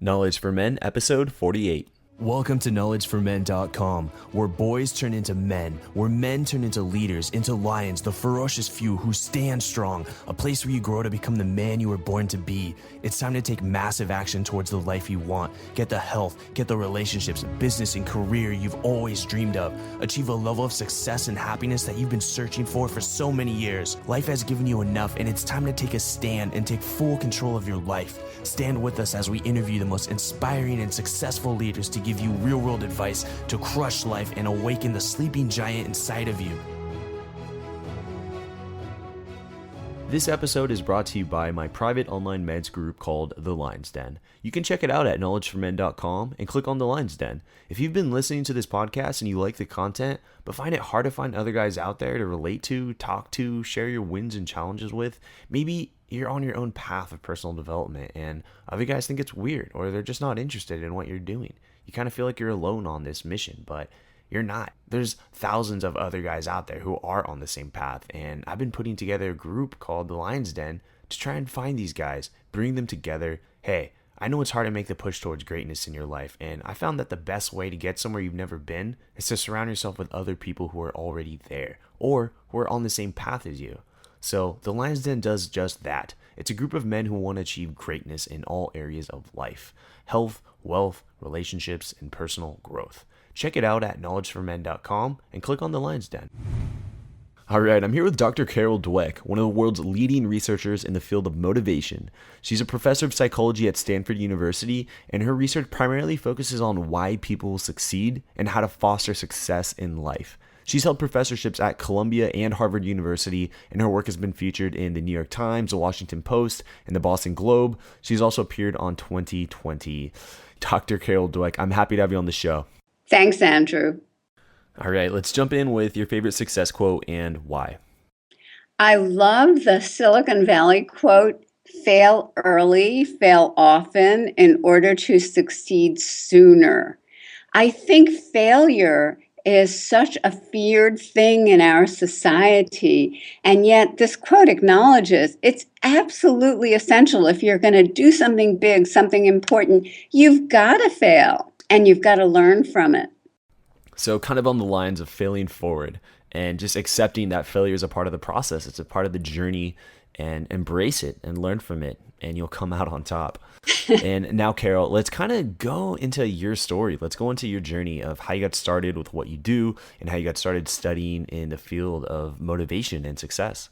Knowledge for Men, episode 48. Welcome to knowledgeformen.com, where boys turn into men, where men turn into leaders, into lions, the ferocious few who stand strong, a place where you grow to become the man you were born to be. It's time to take massive action towards the life you want. Get the health, get the relationships, business, and career you've always dreamed of. Achieve a level of success and happiness that you've been searching for so many years. Life has given you enough, and it's time to take a stand and take full control of your life. Stand with us as we interview the most inspiring and successful leaders to give you real-world advice to crush life and awaken the sleeping giant inside of you. This episode is brought to you by my private online meds group called The Lion's Den. You can check it out at knowledgeformen.com and click on The Lion's Den. If you've been listening to this podcast and you like the content, but find it hard to find other guys out there to relate to, talk to, share your wins and challenges with, maybe you're on your own path of personal development and other guys think it's weird or they're just not interested in what you're doing. You kind of feel like you're alone on this mission, but you're not. There's thousands of other guys out there who are on the same path, and I've been putting together a group called The Lion's Den to try and find these guys, bring them together. Hey, I know it's hard to make the push towards greatness in your life, and I found that the best way to get somewhere you've never been is to surround yourself with other people who are already there or who are on the same path as you. So The Lion's Den does just that. It's a group of men who want to achieve greatness in all areas of life: health, wealth, relationships, and personal growth. Check it out at knowledgeformen.com and click on The Lion's Den. All right, I'm here with Dr. Carol Dweck, one of the world's leading researchers in the field of motivation. She's a professor of psychology at Stanford University, and her research primarily focuses on why people succeed and how to foster success in life. She's held professorships at Columbia and Harvard University, and her work has been featured in the New York Times, the Washington Post, and the Boston Globe. She's also appeared on 2020. Dr. Carol Dweck, I'm happy to have you on the show. Thanks, Andrew. All right, let's jump in with your favorite success quote and why. I love the Silicon Valley quote, fail early, fail often in order to succeed sooner. I think failure is such a feared thing in our society. And yet this quote acknowledges it's absolutely essential. If you're going to do something big, something important, you've got to fail and you've got to learn from it. So kind of on the lines of failing forward and just accepting that failure is a part of the process. It's a part of the journey, and embrace it and learn from it, and you'll come out on top. And now, Carol, let's kind of go into your story. Let's go into your journey of how you got started with what you do and how you got started studying in the field of motivation and success.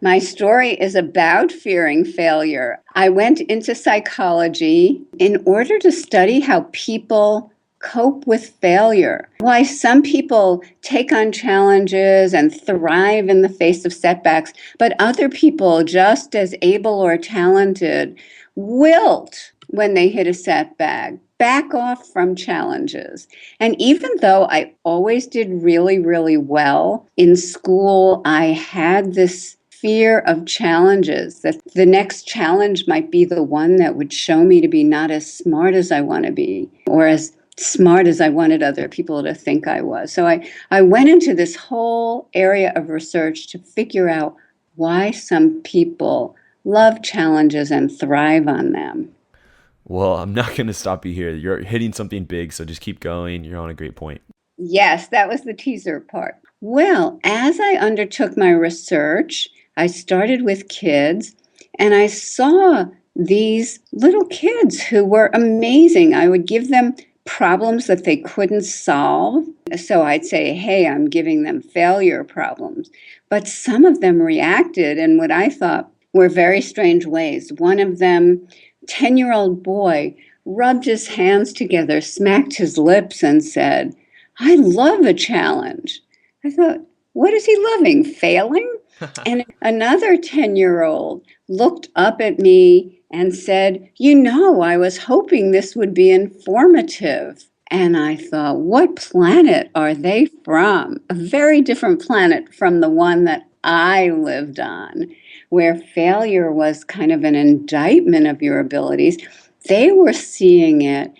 My story is about fearing failure. I went into psychology in order to study how people cope with failure, why some people take on challenges and thrive in the face of setbacks, but other people, just as able or talented, wilt when they hit a setback, back off from challenges. And even though I always did really, really well in school, I had this fear of challenges, that the next challenge might be the one that would show me to be not as smart as I want to be, or as smart as I wanted other people to think I was. So I went into this whole area of research to figure out why some people love challenges and thrive on them. Well, I'm not going to stop you here. You're hitting something big, so just keep going. You're on a great point. Yes, that was the teaser part. Well, as I undertook my research, I started with kids, and I saw these little kids who were amazing. I would give them problems that they couldn't solve. So I'd say, hey, I'm giving them failure problems. But some of them reacted in what I thought were very strange ways. One of them, 10-year-old boy, rubbed his hands together, smacked his lips, and said, I love a challenge. I thought, what is he loving? Failing? And another 10-year-old looked up at me and said, I was hoping this would be informative. And I thought, what planet are they from? A very different planet from the one that I lived on, where failure was kind of an indictment of your abilities. They were seeing it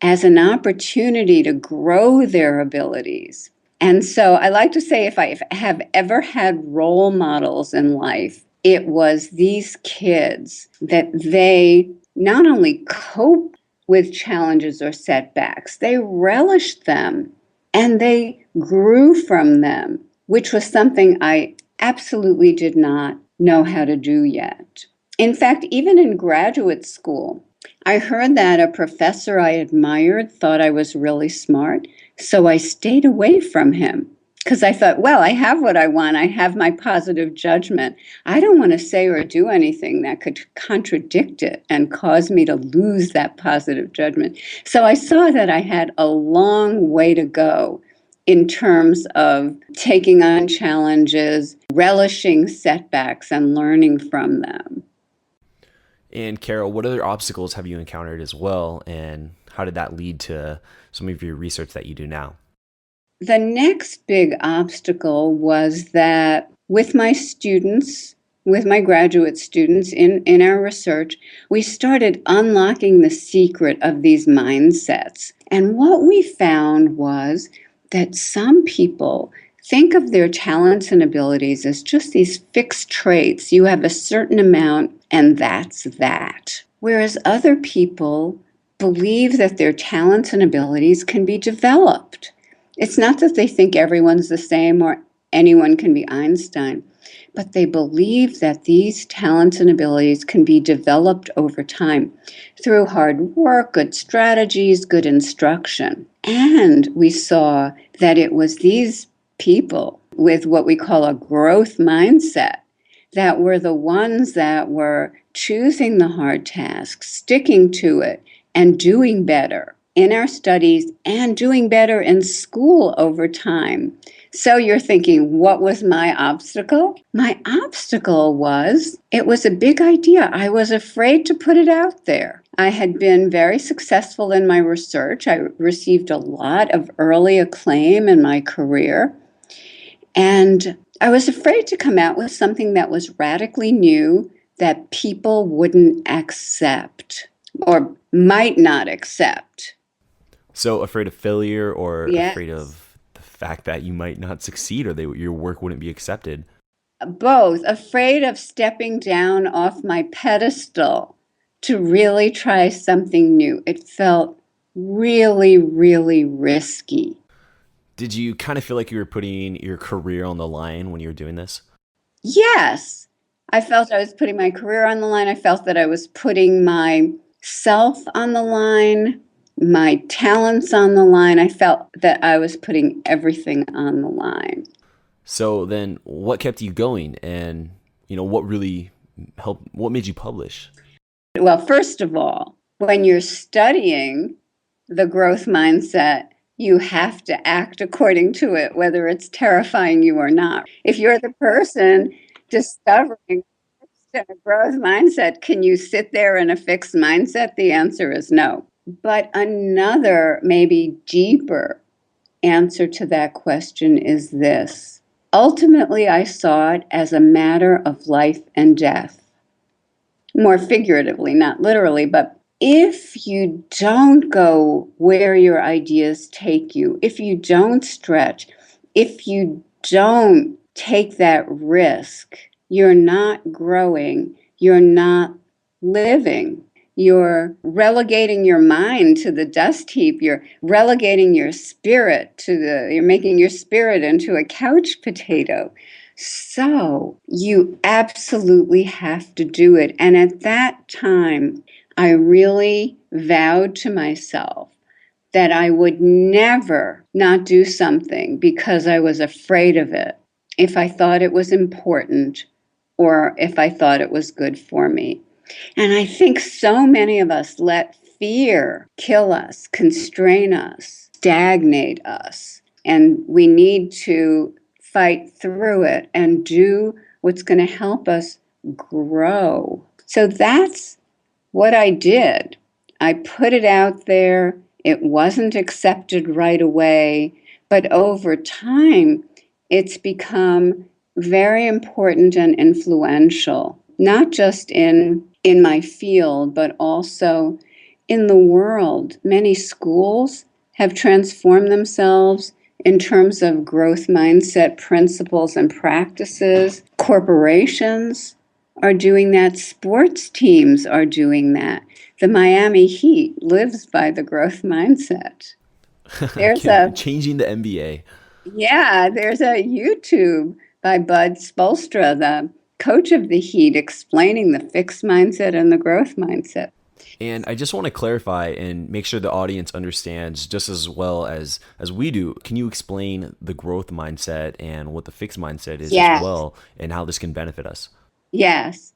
as an opportunity to grow their abilities. And so I like to say, if I have ever had role models in life, it was these kids, that they not only cope with challenges or setbacks, they relished them and they grew from them, which was something I absolutely did not know how to do yet. In fact, even in graduate school, I heard that a professor I admired thought I was really smart, so I stayed away from him because I thought, well, I have what I want. I have my positive judgment. I don't want to say or do anything that could contradict it and cause me to lose that positive judgment. So I saw that I had a long way to go in terms of taking on challenges, relishing setbacks, and learning from them. And Carol, what other obstacles have you encountered as well, and how did that lead to some of your research that you do now? The next big obstacle was that with my students, with my graduate students in our research, we started unlocking the secret of these mindsets. And what we found was that some people think of their talents and abilities as just these fixed traits. You have a certain amount, and that's that. Whereas other people believe that their talents and abilities can be developed. It's not that they think everyone's the same or anyone can be Einstein, but they believe that these talents and abilities can be developed over time through hard work, good strategies, good instruction. And we saw that it was these people with what we call a growth mindset that were the ones that were choosing the hard tasks, sticking to it, and doing better in our studies and doing better in school over time. So you're thinking, what was my obstacle? My obstacle was, it was a big idea. I was afraid to put it out there. I had been very successful in my research. I received a lot of early acclaim in my career. And I was afraid to come out with something that was radically new that people wouldn't accept or might not accept. So afraid of failure, or Yes. afraid of the fact that you might not succeed, or your work wouldn't be accepted? Both. Afraid of stepping down off my pedestal to really try something new. It felt really, really risky. Did you kind of feel like you were putting your career on the line when you were doing this? Yes, I felt I was putting my career on the line. I felt that I was putting myself on the line, my talents on the line. I felt that I was putting everything on the line. So then what kept you going, and what really helped, what made you publish? Well, first of all, when you're studying the growth mindset, you have to act according to it, whether it's terrifying you or not. If you're the person discovering a growth mindset, can you sit there in a fixed mindset? The answer is no. But another, maybe deeper answer to that question is this. Ultimately, I saw it as a matter of life and death. More figuratively, not literally, but if you don't go where your ideas take you, if you don't stretch, if you don't take that risk, you're not growing, you're not living. You're relegating your mind to the dust heap. You're relegating your spirit you're making your spirit into a couch potato. So you absolutely have to do it. And at that time, I really vowed to myself that I would never not do something because I was afraid of it, if I thought it was important or if I thought it was good for me. And I think so many of us let fear kill us, constrain us, stagnate us. And we need to fight through it and do what's going to help us grow. So that's what I did. I put it out there. It wasn't accepted right away, but over time, it's become very important and influential, not just in my field, but also in the world. Many schools have transformed themselves in terms of growth mindset principles and practices. Corporations are doing that. Sports teams are doing that. The Miami Heat lives by the growth mindset. There's a Changing the NBA. Yeah, there's a YouTube by Bud Spolstra, the coach of the Heat, explaining the fixed mindset and the growth mindset. And I just want to clarify and make sure the audience understands just as well as we do. Can you explain the growth mindset and what the fixed mindset is Yes. as well, and how this can benefit us? Yes.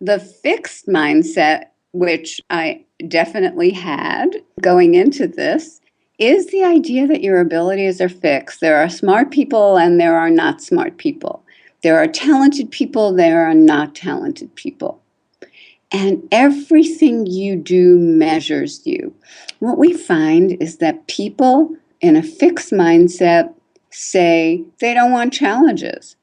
The fixed mindset, which I definitely had going into this, is the idea that your abilities are fixed. There are smart people and there are not smart people. There are talented people, there are not talented people. And everything you do measures you. What we find is that people in a fixed mindset say they don't want challenges.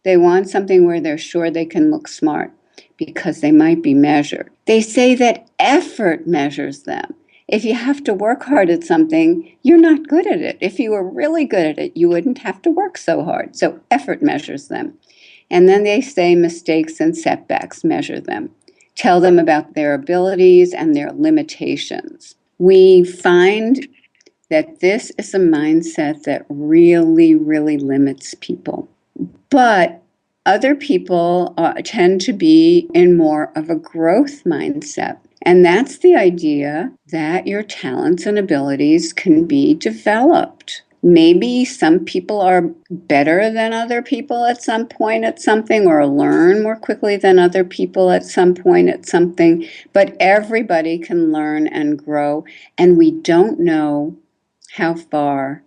They want something where they're sure they can look smart because they might be measured. They say that effort measures them. If you have to work hard at something, you're not good at it. If you were really good at it, you wouldn't have to work so hard. So effort measures them. And then they say mistakes and setbacks measure them. Tell them about their abilities and their limitations. We find that this is a mindset that really, really limits people. But other people tend to be in more of a growth mindset. And that's the idea that your talents and abilities can be developed. Maybe some people are better than other people at some point at something, or learn more quickly than other people at some point at something, but everybody can learn and grow, and we don't know how far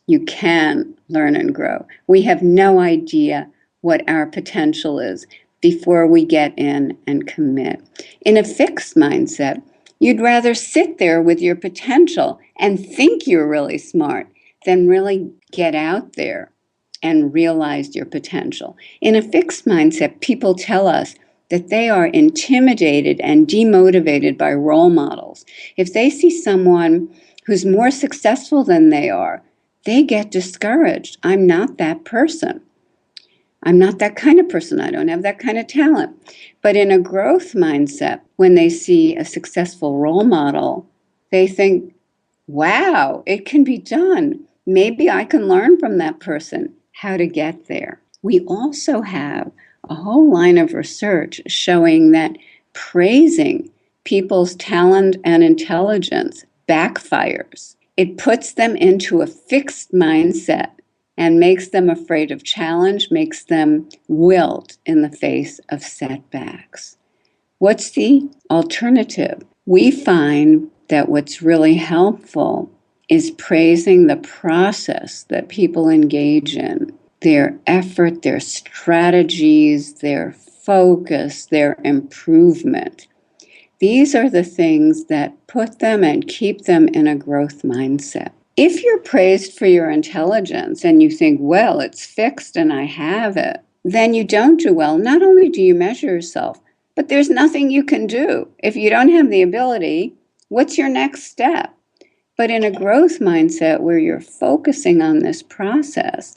you can learn and grow. We have no idea what our potential is before we get in and commit. In a fixed mindset, you'd rather sit there with your potential and think you're really smart than really get out there and realize your potential. In a fixed mindset, people tell us that they are intimidated and demotivated by role models. If they see someone who's more successful than they are, they get discouraged. I'm not that person. I'm not that kind of person. I don't have that kind of talent. But in a growth mindset, when they see a successful role model, they think, wow, it can be done. Maybe I can learn from that person how to get there. We also have a whole line of research showing that praising people's talent and intelligence backfires. It puts them into a fixed mindset and makes them afraid of challenge, makes them wilt in the face of setbacks. What's the alternative? We find that what's really helpful is praising the process that people engage in, their effort, their strategies, their focus, their improvement. These are the things that put them and keep them in a growth mindset. If you're praised for your intelligence and you think, well, it's fixed and I have it, then you don't do well. Not only do you measure yourself, but there's nothing you can do. If you don't have the ability, what's your next step? But in a growth mindset where you're focusing on this process,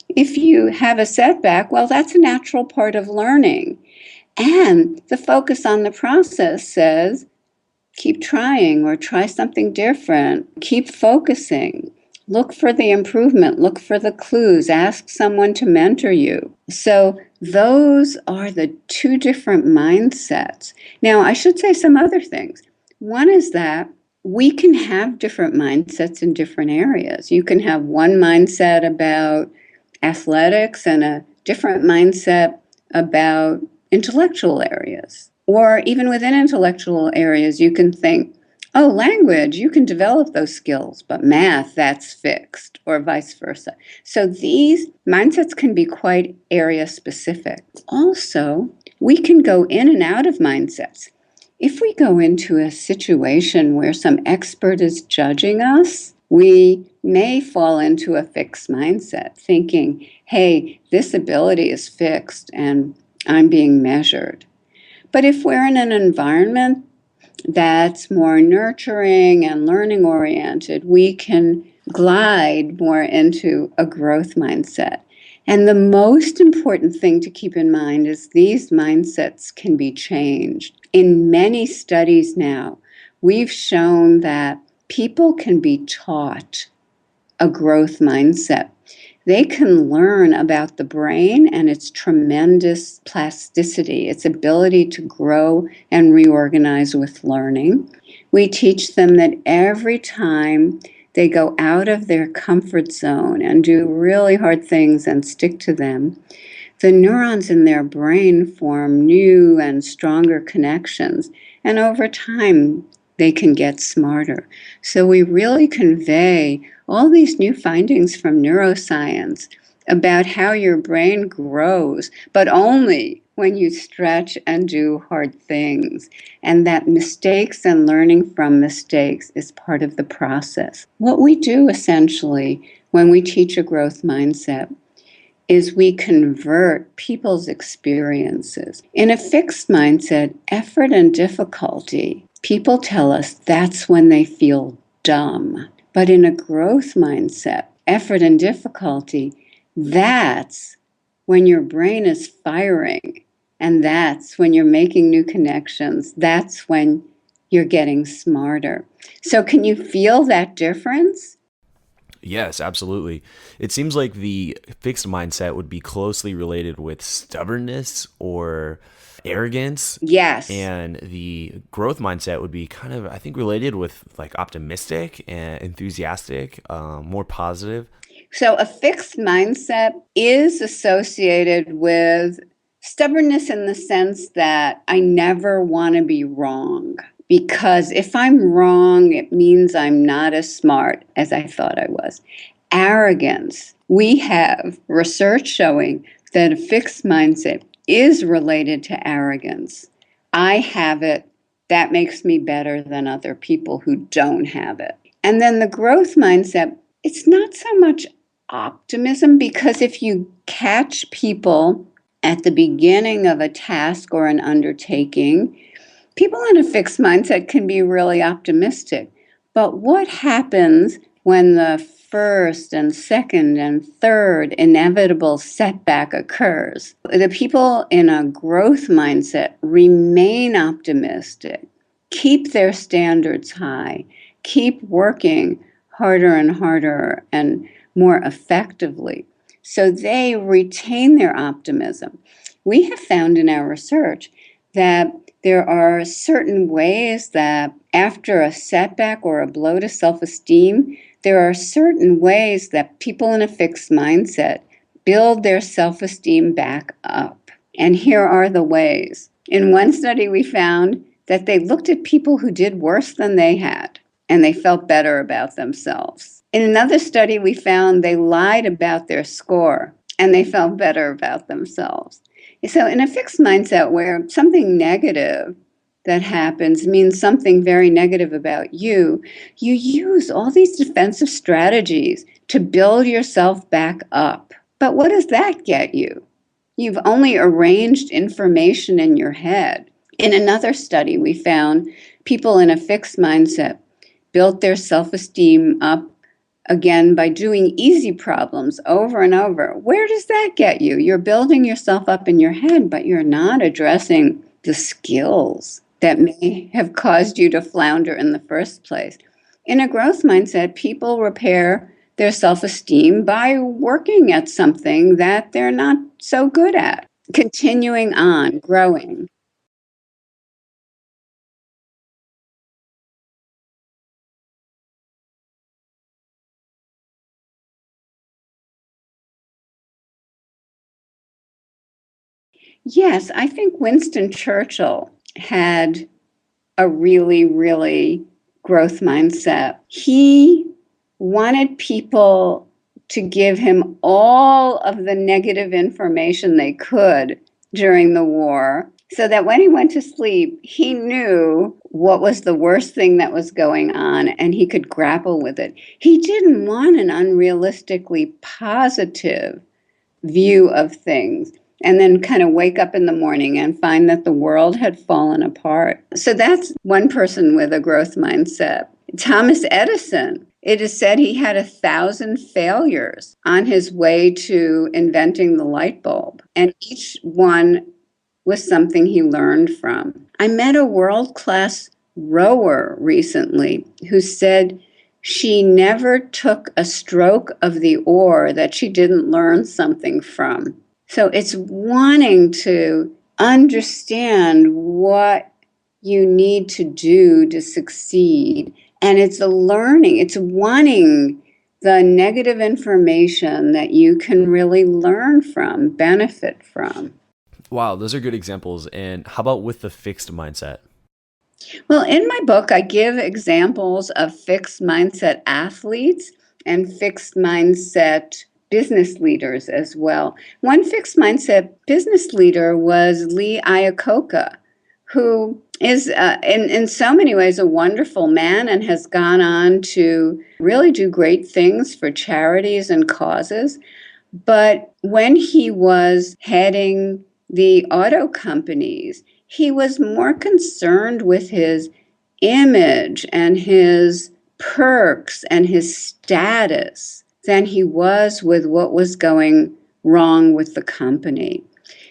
if you have a setback, well, that's a natural part of learning. And the focus on the process says, keep trying or try something different. Keep focusing. Look for the improvement. Look for the clues. Ask someone to mentor you. So those are the two different mindsets. Now, I should say some other things. One is that we can have different mindsets in different areas. You can have one mindset about athletics and a different mindset about intellectual areas. Or even within intellectual areas, you can think, oh, language, you can develop those skills, but math, that's fixed, or vice versa. So these mindsets can be quite area specific. Also, we can go in and out of mindsets. If we go into a situation where some expert is judging us, we may fall into a fixed mindset, thinking, hey, this ability is fixed and I'm being measured. But if we're in an environment that's more nurturing and learning oriented, we can glide more into a growth mindset. And the most important thing to keep in mind is these mindsets can be changed. In many studies now, we've shown that people can be taught a growth mindset. They can learn about the brain and its tremendous plasticity, its ability to grow and reorganize with learning. We teach them that every time they go out of their comfort zone and do really hard things and stick to them, the neurons in their brain form new and stronger connections, and over time, they can get smarter. So we really convey all these new findings from neuroscience about how your brain grows, but only when you stretch and do hard things, and that mistakes and learning from mistakes is part of the process. What we do essentially when we teach a growth mindset is we convert people's experiences. In a fixed mindset, effort and difficulty, people tell us that's when they feel dumb. But in a growth mindset, effort and difficulty, that's when your brain is firing. And that's when you're making new connections. That's when you're getting smarter. So can you feel that difference? Yes, absolutely. It seems like the fixed mindset would be closely related with stubbornness or arrogance. Yes. And the growth mindset would be kind of, I think, related with like optimistic and enthusiastic, more positive. So a fixed mindset is associated with stubbornness in the sense that I never want to be wrong. Because if I'm wrong, it means I'm not as smart as I thought I was. Arrogance. We have research showing that a fixed mindset is related to arrogance. I have it. That makes me better than other people who don't have it. And then the growth mindset, it's not so much optimism, because if you catch people at the beginning of a task or an undertaking, people in a fixed mindset can be really optimistic. But what happens when the first and second and third inevitable setback occurs? The people in a growth mindset remain optimistic, keep their standards high, keep working harder and harder and more effectively. So they retain their optimism. We have found in our research that there are certain ways that after a setback or a blow to self-esteem, there are certain ways that people in a fixed mindset build their self-esteem back up. And here are the ways. In one study, we found that they looked at people who did worse than they had, and they felt better about themselves. In another study, we found they lied about their score, and they felt better about themselves. So in a fixed mindset where something negative that happens means something very negative about you, you use all these defensive strategies to build yourself back up. But what does that get you? You've only arranged information in your head. In another study, we found people in a fixed mindset built their self-esteem up again by doing easy problems over and over. Where does that get you? You're building yourself up in your head, but you're not addressing the skills that may have caused you to flounder in the first place. In a growth mindset, people repair their self-esteem by working at something that they're not so good at, continuing on, growing. Yes, I think Winston Churchill had a really, really growth mindset. He wanted people to give him all of the negative information they could during the war, so that when he went to sleep, he knew what was the worst thing that was going on and he could grapple with it. He didn't want an unrealistically positive view of things and then kind of wake up in the morning and find that the world had fallen apart. So that's one person with a growth mindset. Thomas Edison, it is said he had 1,000 failures on his way to inventing the light bulb, and each one was something he learned from. I met a world-class rower recently who said she never took a stroke of the oar that she didn't learn something from. So it's wanting to understand what you need to do to succeed. And it's a learning, it's wanting the negative information that you can really learn from, benefit from. Wow, those are good examples. And how about with the fixed mindset? Well, in my book, I give examples of fixed mindset athletes and fixed mindset business leaders as well. One fixed mindset business leader was Lee Iacocca, who is in so many ways a wonderful man and has gone on to really do great things for charities and causes. But when he was heading the auto companies, he was more concerned with his image and his perks and his status than he was with what was going wrong with the company.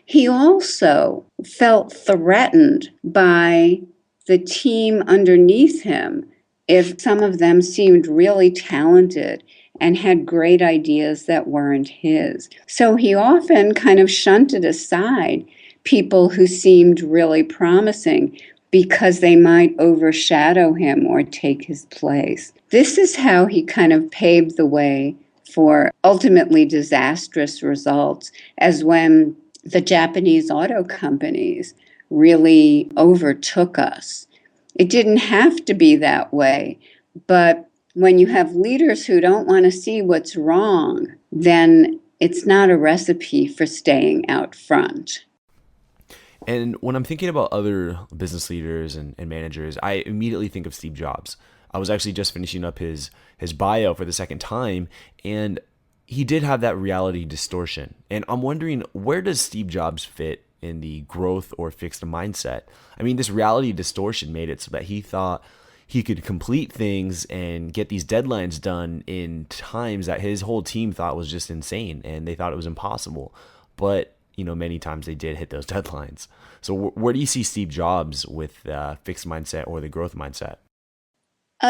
He also felt threatened by the team underneath him if some of them seemed really talented and had great ideas that weren't his. So he often kind of shunted aside people who seemed really promising because they might overshadow him or take his place. This is how he kind of paved the way for ultimately disastrous results, as when the Japanese auto companies really overtook us. It didn't have to be that way, but when you have leaders who don't want to see what's wrong, then it's not a recipe for staying out front. And when I'm thinking about other business leaders and managers, I immediately think of Steve Jobs. I was actually just finishing up his bio for the second time, and he did have that reality distortion. And I'm wondering, where does Steve Jobs fit in the growth or fixed mindset? I mean, this reality distortion made it so that he thought he could complete things and get these deadlines done in times that his whole team thought was just insane, and they thought it was impossible. But many times they did hit those deadlines. So where do you see Steve Jobs with fixed mindset or the growth mindset?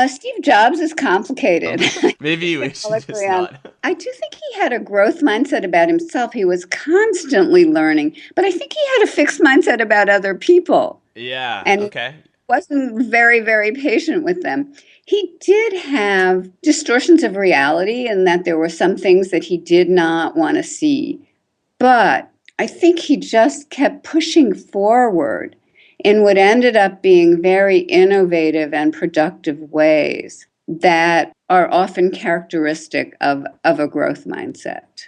Steve Jobs is complicated. Maybe we should just not. I do think he had a growth mindset about himself. He was constantly learning, but I think he had a fixed mindset about other people. Yeah. And okay. Wasn't very, very patient with them. He did have distortions of reality in that there were some things that he did not want to see. But I think he just kept pushing forward in what ended up being very innovative and productive ways that are often characteristic of a growth mindset.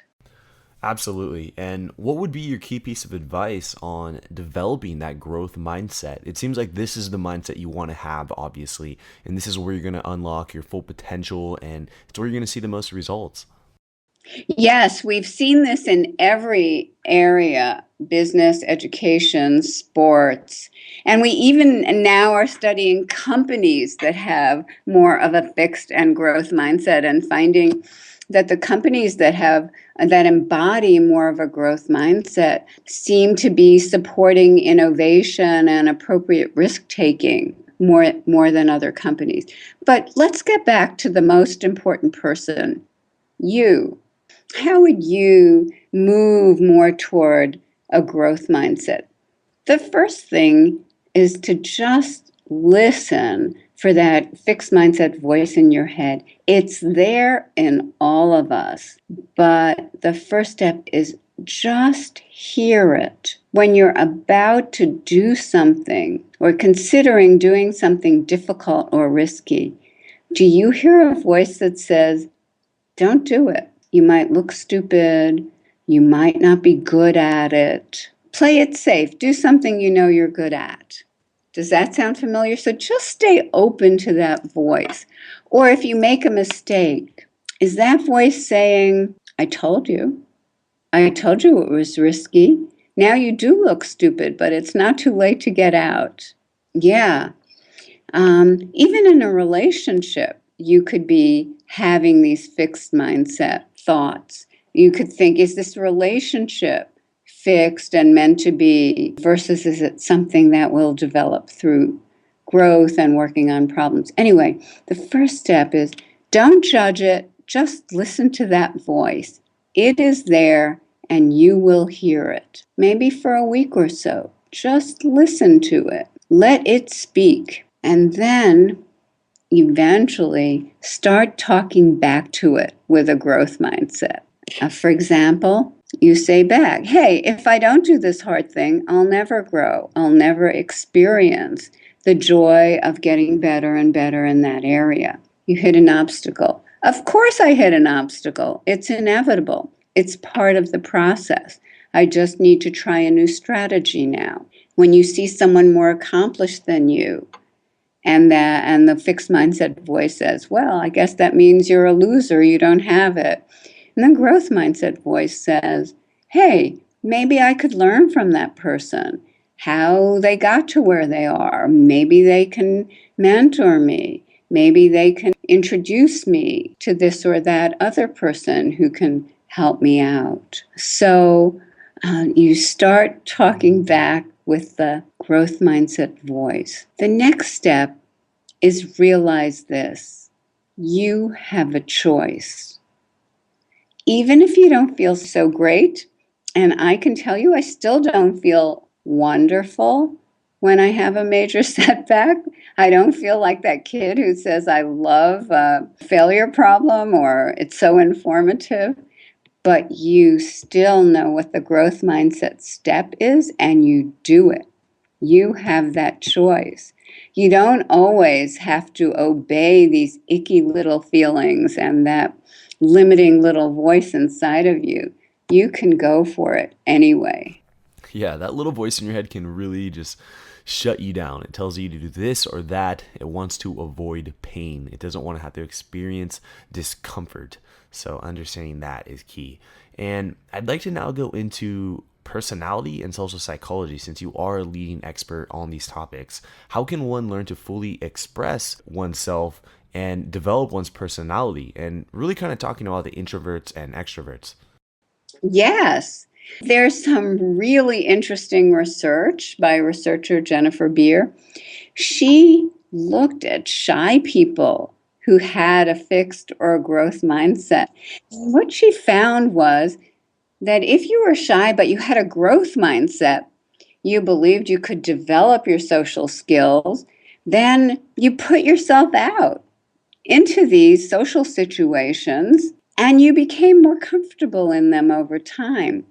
Absolutely. And what would be your key piece of advice on developing that growth mindset? It seems like this is the mindset you want to have, obviously, and this is where you're going to unlock your full potential, and it's where you're going to see the most results. Yes, we've seen this in every area: business, education, sports. And we even now are studying companies that have more of a fixed and growth mindset, and finding that the companies that embody more of a growth mindset seem to be supporting innovation and appropriate risk taking more than other companies. But let's get back to the most important person, you. How would you move more toward a growth mindset? The first thing is to just listen for that fixed mindset voice in your head. It's there in all of us, but the first step is just hear it. When you're about to do something or considering doing something difficult or risky, do you hear a voice that says, don't do it? You might look stupid. You might not be good at it. Play it safe. Do something you know you're good at. Does that sound familiar? So just stay open to that voice. Or if you make a mistake, is that voice saying, I told you. I told you it was risky. Now you do look stupid, but it's not too late to get out. Yeah. Even in a relationship, you could be having these fixed mindset thoughts. You could think, is this relationship fixed and meant to be versus is it something that will develop through growth and working on problems? Anyway, the first step is don't judge it, just listen to that voice. It is there and you will hear it. Maybe for a week or so, just listen to it. Let it speak. And then eventually start talking back to it with a growth mindset. For example, you say back, hey, if I don't do this hard thing, I'll never grow. I'll never experience the joy of getting better and better in that area. You hit an obstacle. Of course I hit an obstacle. It's inevitable. It's part of the process. I just need to try a new strategy now. When you see someone more accomplished than you, and the fixed mindset voice says, well, I guess that means you're a loser, you don't have it. And the growth mindset voice says, hey, maybe I could learn from that person how they got to where they are. Maybe they can mentor me. Maybe they can introduce me to this or that other person who can help me out. So you start talking back with the growth mindset voice. The next step is realize this. You have a choice. Even if you don't feel so great, and I can tell you I still don't feel wonderful when I have a major setback. I don't feel like that kid who says, I love a failure problem or it's so informative. But you still know what the growth mindset step is and you do it. You have that choice. You don't always have to obey these icky little feelings and that limiting little voice inside of you. You can go for it anyway. Yeah, that little voice in your head can really just shut you down. It tells you to do this or that. It wants to avoid pain. It doesn't want to have to experience discomfort. So understanding that is key. And I'd like to now go into personality and social psychology, since you are a leading expert on these topics. How can one learn to fully express oneself and develop one's personality? And really kind of talking about the introverts and extroverts. Yes. There's some really interesting research by researcher Jennifer Beer. She looked at shy people who had a fixed or a growth mindset. And what she found was that if you were shy but you had a growth mindset, you believed you could develop your social skills, then you put yourself out into these social situations and you became more comfortable in them over time.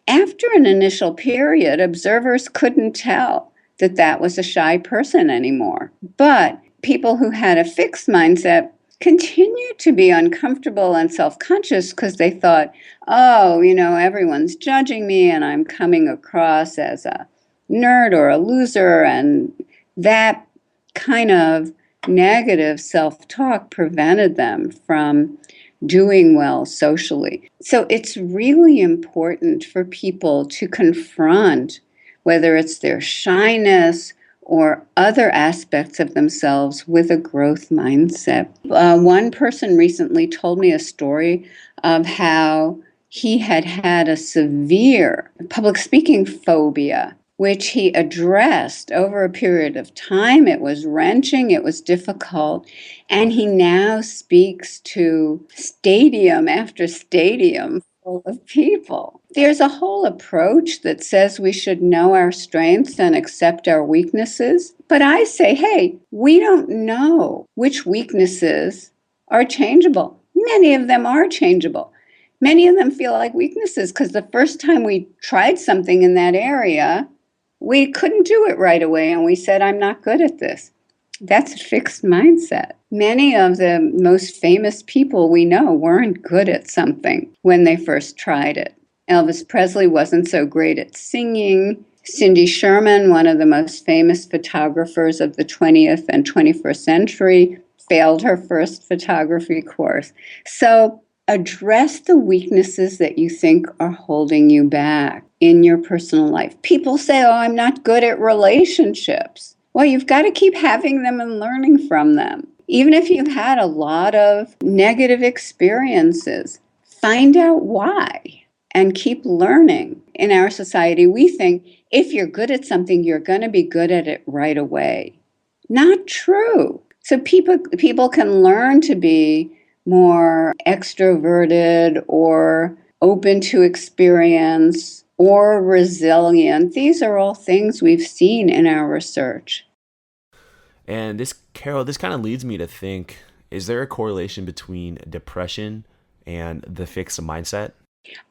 After an initial period, observers couldn't tell that that was a shy person anymore. But people who had a fixed mindset continued to be uncomfortable and self-conscious because they thought, oh, everyone's judging me and I'm coming across as a nerd or a loser. And that kind of negative self-talk prevented them from doing well socially. So it's really important for people to confront whether it's their shyness or other aspects of themselves with a growth mindset. One person recently told me a story of how he had had a severe public speaking phobia, which he addressed over a period of time. It was wrenching, it was difficult, and he now speaks to stadium after stadium full of people. There's a whole approach that says we should know our strengths and accept our weaknesses, but I say, hey, we don't know which weaknesses are changeable. Many of them are changeable. Many of them feel like weaknesses because the first time we tried something in that area, we couldn't do it right away, and we said, I'm not good at this. That's a fixed mindset. Many of the most famous people we know weren't good at something when they first tried it. Elvis Presley wasn't so great at singing. Cindy Sherman, one of the most famous photographers of the 20th and 21st century, failed her first photography course. So address the weaknesses that you think are holding you back in your personal life. People say, oh, I'm not good at relationships. Well, you've got to keep having them and learning from them. Even if you've had a lot of negative experiences, find out why and keep learning. In our society, we think if you're good at something, you're going to be good at it right away. Not true. So people can learn to be more extroverted or open to experience or resilient. These are all things we've seen in our research. And this, Carol, this kind of leads me to think, is there a correlation between depression and the fixed mindset?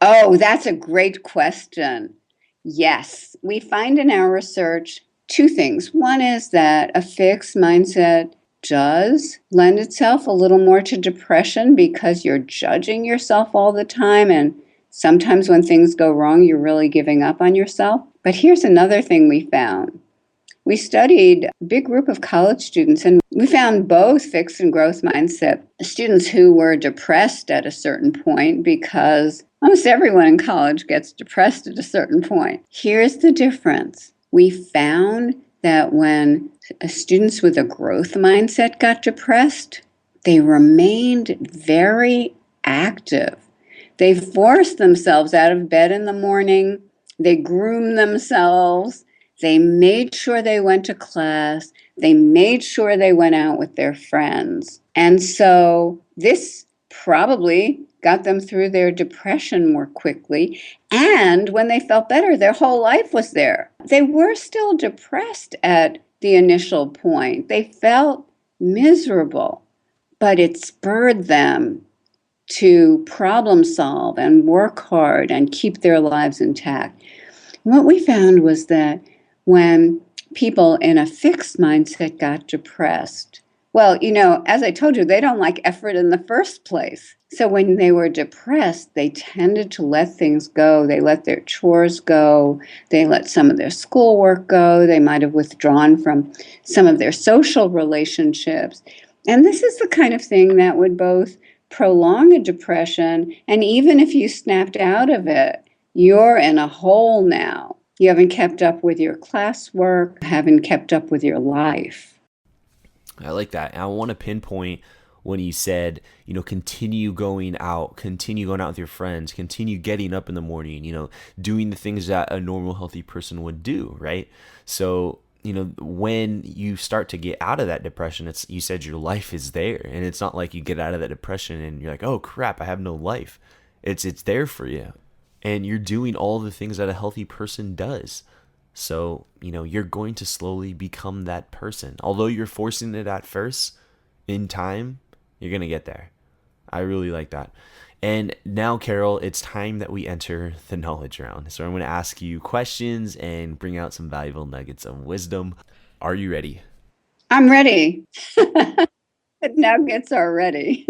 Oh, that's a great question. Yes, we find in our research two things. One is that a fixed mindset does lend itself a little more to depression because you're judging yourself all the time. And sometimes when things go wrong, you're really giving up on yourself. But here's another thing we found. We studied a big group of college students, and we found both fixed and growth mindset students who were depressed at a certain point, because almost everyone in college gets depressed at a certain point. Here's the difference. We found that when students with a growth mindset got depressed, they remained very active. They forced themselves out of bed in the morning. They groomed themselves. They made sure they went to class. They made sure they went out with their friends. And so this probably got them through their depression more quickly. And when they felt better, their whole life was there. They were still depressed at the initial point. They felt miserable, but it spurred them to problem solve and work hard and keep their lives intact. What we found was that when people in a fixed mindset got depressed, well, as I told you, they don't like effort in the first place. So when they were depressed, they tended to let things go. They let their chores go. They let some of their schoolwork go. They might have withdrawn from some of their social relationships. And this is the kind of thing that would both prolong a depression, and even if you snapped out of it, you're in a hole now. You haven't kept up with your classwork, haven't kept up with your life. I like that. And I want to pinpoint when you said, continue going out with your friends, continue getting up in the morning, doing the things that a normal, healthy person would do, right? So, when you start to get out of that depression, you said your life is there, and it's not like you get out of that depression and you're like, oh crap, I have no life. It's there for you. And you're doing all the things that a healthy person does. So, you're going to slowly become that person. Although you're forcing it at first, in time, you're going to get there. I really like that. And now, Carol, it's time that we enter the knowledge round. So I'm going to ask you questions and bring out some valuable nuggets of wisdom. Are you ready? I'm ready. Nuggets are ready.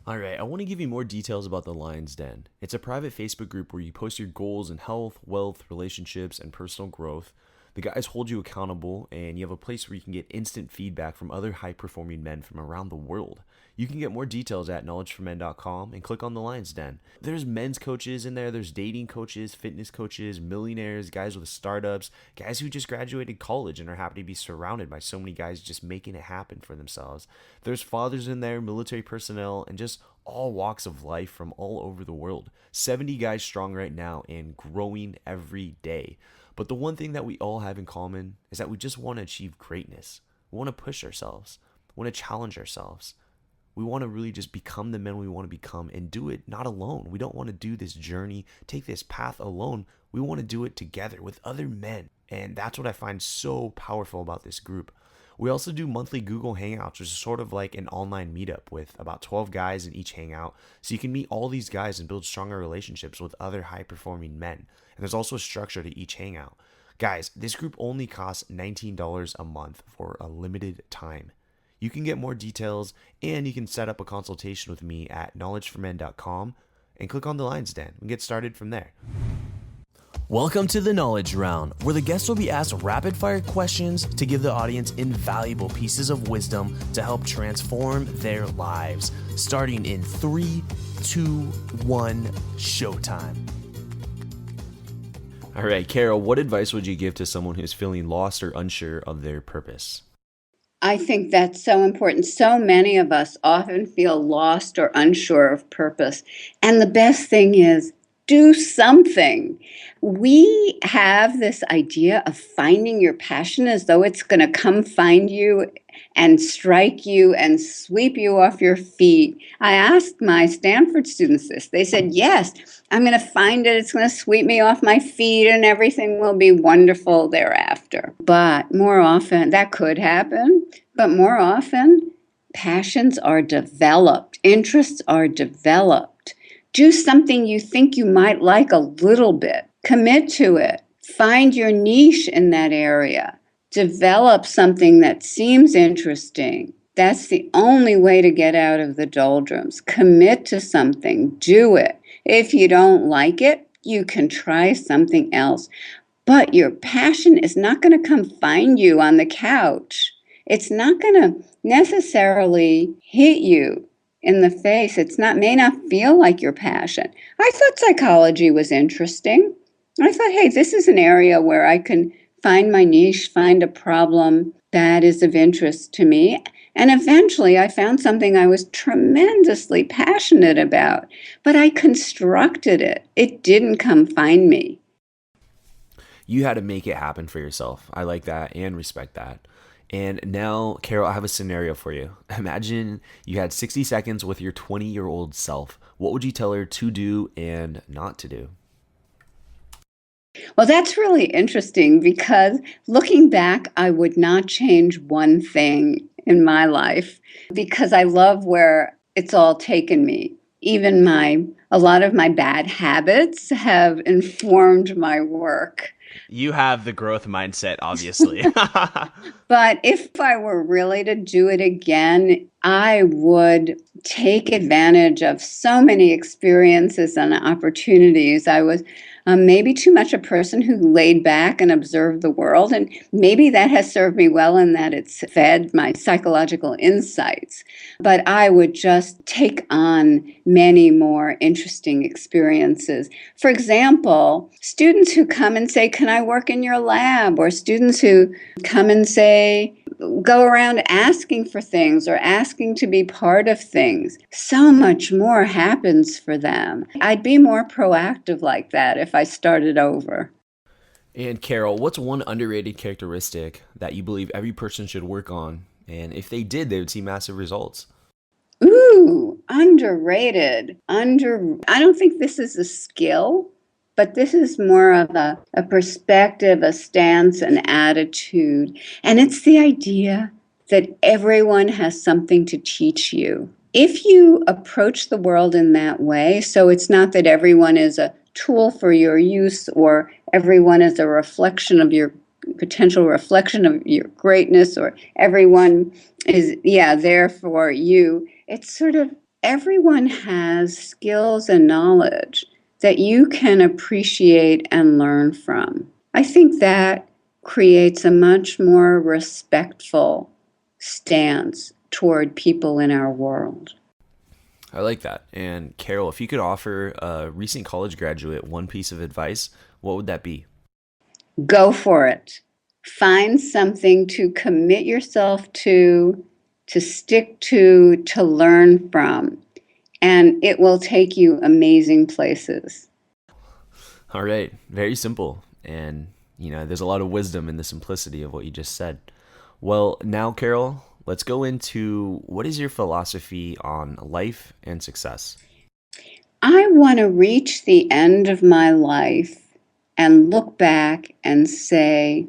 All right, I want to give you more details about the Lion's Den. It's a private Facebook group where you post your goals in health, wealth, relationships, and personal growth. The guys hold you accountable, and you have a place where you can get instant feedback from other high-performing men from around the world. You can get more details at knowledgeformen.com and click on the Lion's Den. There's men's coaches in there, there's dating coaches, fitness coaches, millionaires, guys with startups, guys who just graduated college and are happy to be surrounded by so many guys just making it happen for themselves. There's fathers in there, military personnel, and just all walks of life from all over the world. 70 guys strong right now and growing every day. But the one thing that we all have in common is that we just want to achieve greatness. We want to push ourselves. We want to challenge ourselves. We want to really just become the men we want to become and do it not alone. We don't want to do this journey, take this path alone. We want to do it together with other men. And that's what I find so powerful about this group. We also do monthly Google Hangouts, which is sort of like an online meetup with about 12 guys in each hangout. So you can meet all these guys and build stronger relationships with other high-performing men. And there's also a structure to each hangout. Guys, this group only costs $19 a month for a limited time. You can get more details and you can set up a consultation with me at knowledgeformen.com and click on the Lion's Den and get started from there. Welcome to the Knowledge Round, where the guests will be asked rapid-fire questions to give the audience invaluable pieces of wisdom to help transform their lives. Starting in 3, 2, 1, showtime. All right, Carol, what advice would you give to someone who's feeling lost or unsure of their purpose? I think that's so important. So many of us often feel lost or unsure of purpose. And the best thing is, do something. We have this idea of finding your passion as though it's going to come find you and strike you and sweep you off your feet. I asked my Stanford students this. They said, yes, I'm going to find it. It's going to sweep me off my feet and everything will be wonderful thereafter. But more often, that could happen. But more often, passions are developed, interests are developed. Do something you think you might like a little bit. Commit to it. Find your niche in that area. Develop something that seems interesting. That's the only way to get out of the doldrums. Commit to something. Do it. If you don't like it, you can try something else. But your passion is not going to come find you on the couch. It's not going to necessarily hit you in the face. May not feel like your passion. I thought psychology was interesting. I thought, hey, this is an area where I can find my niche, find a problem that is of interest to me. And eventually I found something I was tremendously passionate about, but I constructed it. It didn't come find me. You had to make it happen for yourself. I like that and respect that. And now, Carol, I have a scenario for you. Imagine you had 60 seconds with your 20-year-old self. What would you tell her to do and not to do? Well, that's really interesting because looking back, I would not change one thing in my life because I love where it's all taken me. Even a lot of my bad habits have informed my work. You have the growth mindset, obviously. But if I were really to do it again, I would take advantage of so many experiences and opportunities. I was maybe too much a person who laid back and observed the world, and maybe that has served me well in that it's fed my psychological insights. But I would just take on many more interesting experiences. For example, students who come and say, can I work in your lab? Or students who come and say, go around asking for things or asking to be part of things. So much more happens for them. I'd be more proactive like that if I started over. And Carol, what's one underrated characteristic that you believe every person should work on? And if they did, they would see massive results. Ooh, underrated. I don't think this is a skill, but this is more of a perspective, a stance, an attitude. And it's the idea that everyone has something to teach you. If you approach the world in that way, so it's not that everyone is a tool for your use or everyone is a reflection of your potential reflection of your greatness or everyone is, there for you. It's sort of everyone has skills and knowledge that you can appreciate and learn from. I think that creates a much more respectful stance toward people in our world. I like that. And Carol, if you could offer a recent college graduate one piece of advice, what would that be? Go for it. Find something to commit yourself to stick to learn from. And it will take you amazing places. All right. Very simple. And, there's a lot of wisdom in the simplicity of what you just said. Well, now, Carol, let's go into what is your philosophy on life and success? I want to reach the end of my life and look back and say,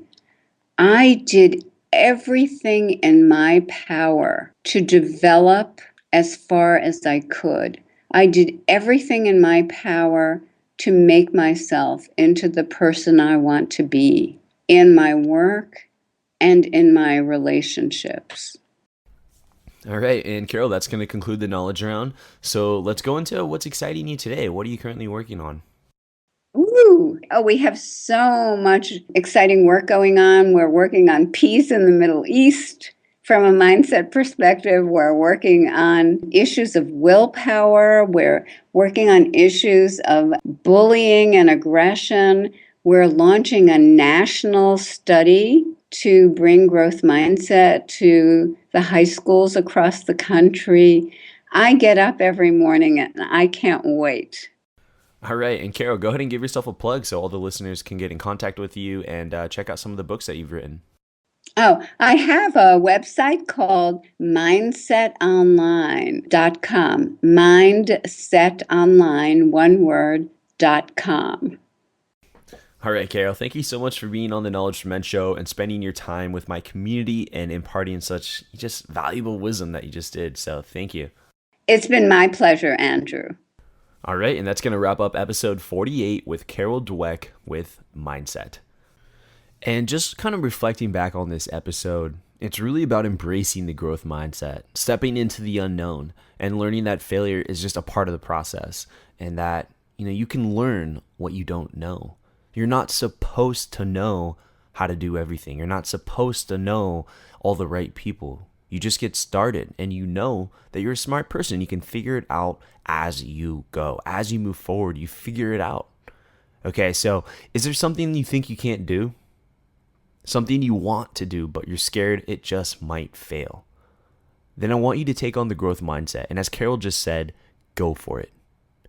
I did everything in my power to develop as far as I could. I did everything in my power to make myself into the person I want to be in my work and in my relationships. All right. And Carol, that's going to conclude the knowledge round. So let's go into what's exciting you today. What are you currently working on? We have so much exciting work going on. We're working on peace in the Middle East. From a mindset perspective, we're working on issues of willpower. We're working on issues of bullying and aggression. We're launching a national study to bring growth mindset to the high schools across the country. I get up every morning and I can't wait. All right. And Carol, go ahead and give yourself a plug so all the listeners can get in contact with you and check out some of the books that you've written. Oh, I have a website called mindsetonline.com. Mindsetonline, one word.com. All right, Carol, thank you so much for being on the Knowledge for Men show and spending your time with my community and imparting such just valuable wisdom that you just did. So thank you. It's been my pleasure, Andrew. All right, and that's going to wrap up episode 48 with Carol Dweck with Mindset. And just kind of reflecting back on this episode, it's really about embracing the growth mindset, stepping into the unknown, and learning that failure is just a part of the process, and that you can learn what you don't know. You're not supposed to know how to do everything. You're not supposed to know all the right people. You just get started, and you know that you're a smart person. You can figure it out as you go. As you move forward, you figure it out. Okay, so is there something you think you can't do? Something you want to do, but you're scared it just might fail? Then I want you to take on the growth mindset. And as Carol just said, go for it.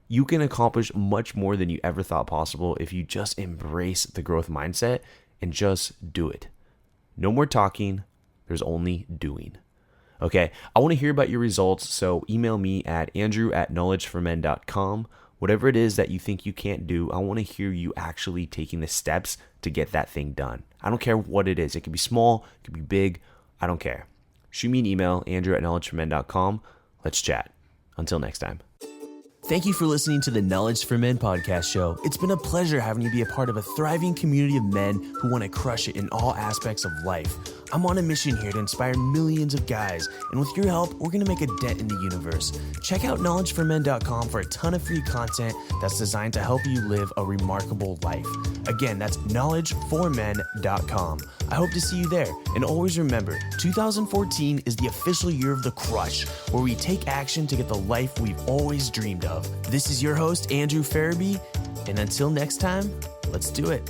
You can accomplish much more than you ever thought possible if you just embrace the growth mindset and just do it. No more talking. There's only doing. Okay, I want to hear about your results, so email me at andrew@knowledgeformen.com. Whatever it is that you think you can't do, I want to hear you actually taking the steps to get that thing done. I don't care what it is. It could be small, it could be big. I don't care. Shoot me an email, andrew@knowledgeformen.com. Let's chat. Until next time. Thank you for listening to the Knowledge for Men podcast show. It's been a pleasure having you be a part of a thriving community of men who want to crush it in all aspects of life. I'm on a mission here to inspire millions of guys, and with your help, we're going to make a dent in the universe. Check out knowledgeformen.com for a ton of free content that's designed to help you live a remarkable life. Again, that's knowledgeformen.com. I hope to see you there. And always remember, 2014 is the official year of the crush, where we take action to get the life we've always dreamed of. This is your host, Andrew Farabee, and until next time, let's do it.